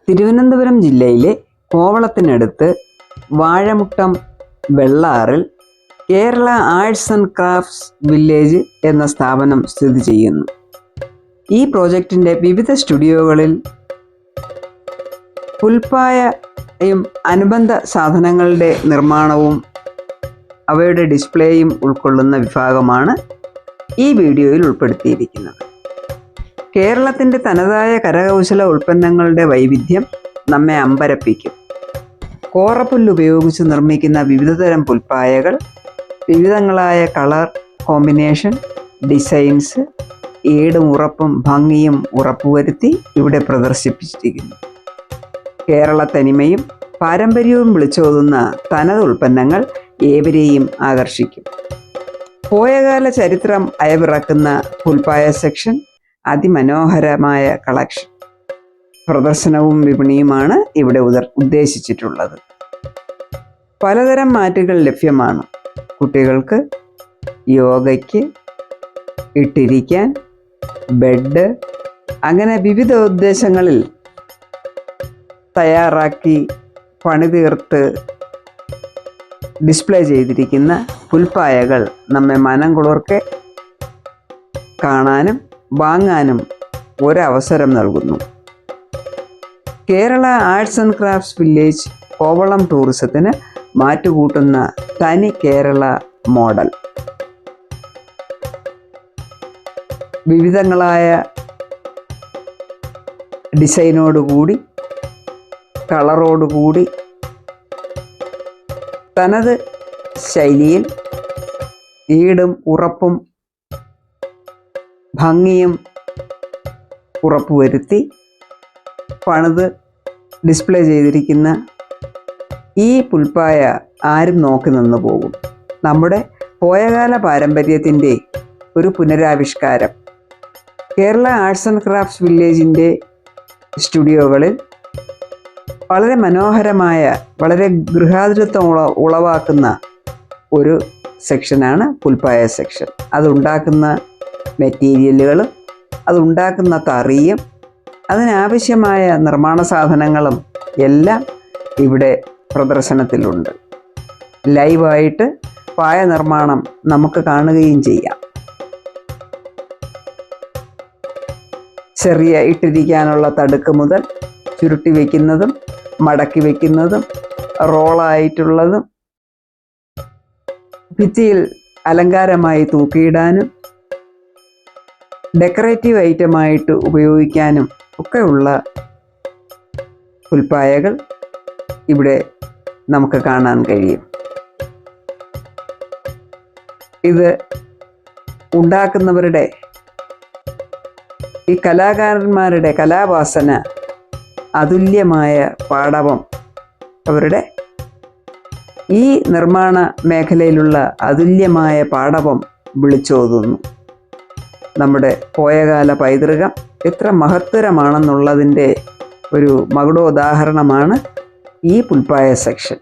തിരുവനന്തപുരം ജില്ലയിലെ കോവളത്തിനടുത്ത് വാഴമുട്ടം വെള്ളാറിൽ Kerala arts and crafts village എന്ന സ്ഥാപനം സ്ഥിതി ചെയ്യുന്നു. ഈ പ്രോജക്റ്റിൻ്റെ വിവിധ സ്റ്റുഡിയോകളിൽ പുൽപ്പായയും അനുബന്ധ സാധനങ്ങളുടെ നിർമ്മാണവും അവയുടെ ഡിസ്പ്ലേയും ഉൾക്കൊള്ളുന്ന വിഭാഗമാണ് ഈ വീഡിയോയിൽ ഉൾപ്പെടുത്തിയിരിക്കുന്നത്. കേരളത്തിൻ്റെ തനതായ കരകൗശല ഉൽപ്പന്നങ്ങളുടെ വൈവിധ്യം നമ്മെ അമ്പരപ്പിക്കും. കോറപ്പുല്ല് ഉപയോഗിച്ച് നിർമ്മിക്കുന്ന വിവിധതരം പുൽപ്പായകൾ, വിവിധങ്ങളായ കളർ കോമ്പിനേഷൻ, ഡിസൈൻസ്, ഏടും ഉറപ്പും ഭംഗിയും ഉറപ്പുവരുത്തി ഇവിടെ പ്രദർശിപ്പിച്ചിരിക്കുന്നു. കേരള തനിമയും പാരമ്പര്യവും വിളിച്ചോതുന്ന തനത് ഉൽപ്പന്നങ്ങൾ ഏവരെയും ആകർഷിക്കും. പോയകാല ചരിത്രം അയവിറക്കുന്ന പുൽപ്പായ സെക്ഷൻ, അതിമനോഹരമായ കളക്ഷൻ, പ്രദർശനവും വിപണിയുമാണ് ഇവിടെ ഉദ്ദേശിച്ചിട്ടുള്ളത്. പലതരം മാറ്റുകൾ ലഭ്യമാണ്. കുട്ടികൾക്ക് യോഗയ്ക്ക്, ഇട്ടിരിക്കാൻ, ബെഡ്, അങ്ങനെ വിവിധ ഉദ്ദേശങ്ങളിൽ തയ്യാറാക്കി പണിതീർത്ത് ഡിസ്പ്ലേ ചെയ്തിരിക്കുന്ന പുൽപ്പായകൾ നമ്മെ മനം കുളിർക്കെ കാണാനും വാങ്ങാനും ഒരവസരം നൽകുന്നു. Kerala arts and crafts village Kovalam ടൂറിസത്തിന് മാറ്റുകൂട്ടുന്ന തനി കേരള മോഡൽ. വിവിധങ്ങളായ ഡിസൈനോടുകൂടി, കളറോടുകൂടി, തനത് ശൈലിയിൽ ഈടും ഉറപ്പും ഭംഗിയും ഉറപ്പുവരുത്തി പണിത് ഡിസ്പ്ലേ ചെയ്തിരിക്കുന്ന ഈ പുൽപ്പായ ആരും നോക്കി നിന്ന് പോകും. നമ്മുടെ പോയകാല പാരമ്പര്യത്തിൻ്റെ ഒരു പുനരാവിഷ്കാരം. കേരള ആർട്സ് ആൻഡ് ക്രാഫ്റ്റ്സ് വില്ലേജിൻ്റെ സ്റ്റുഡിയോകളിൽ വളരെ മനോഹരമായ, വളരെ ഗൃഹാതുരത്വം ഉളവാക്കുന്ന ഒരു സെക്ഷനാണ് പുൽപ്പായ സെക്ഷൻ. അതുണ്ടാക്കുന്ന മെറ്റീരിയലുകളും അതുണ്ടാക്കുന്ന തറിയും അതിനാവശ്യമായ നിർമ്മാണ സാധനങ്ങളും എല്ലാം ഇവിടെ പ്രദർശനത്തിലുണ്ട്. ലൈവായിട്ട് പായ നിർമ്മാണം നമുക്ക് കാണുകയും ചെയ്യാം. ചെറിയ ഇട്ടിരിക്കാനുള്ള തടുക്ക് മുതൽ ചുരുട്ടി വയ്ക്കുന്നതും മടക്കി വയ്ക്കുന്നതും റോളായിട്ടുള്ളതും ഭിത്തിയിൽ അലങ്കാരമായി തൂക്കിയിടാനും ഡെക്കറേറ്റീവ് ഐറ്റമായിട്ട് ഉപയോഗിക്കാനും ഒക്കെയുള്ള പുൽപ്പായകൾ ഇവിടെ നമുക്ക് കാണാൻ കഴിയും. ഇത് ഉണ്ടാക്കുന്നവരുടെ, ഈ കലാകാരന്മാരുടെ കലാവാസന, അതുല്യമായ പാടവം, അവരുടെ ഈ നിർമ്മാണ മേഖലയിലുള്ള അതുല്യമായ പാടവം വിളിച്ചോതുന്നു. നമ്മുടെ പോയകാല പൈതൃകം എത്ര മഹത്തരമാണെന്നുള്ളതിൻ്റെ ഒരു മകുടോദാഹരണമാണ് ഈ പുൽപ്പായ സെക്ഷൻ.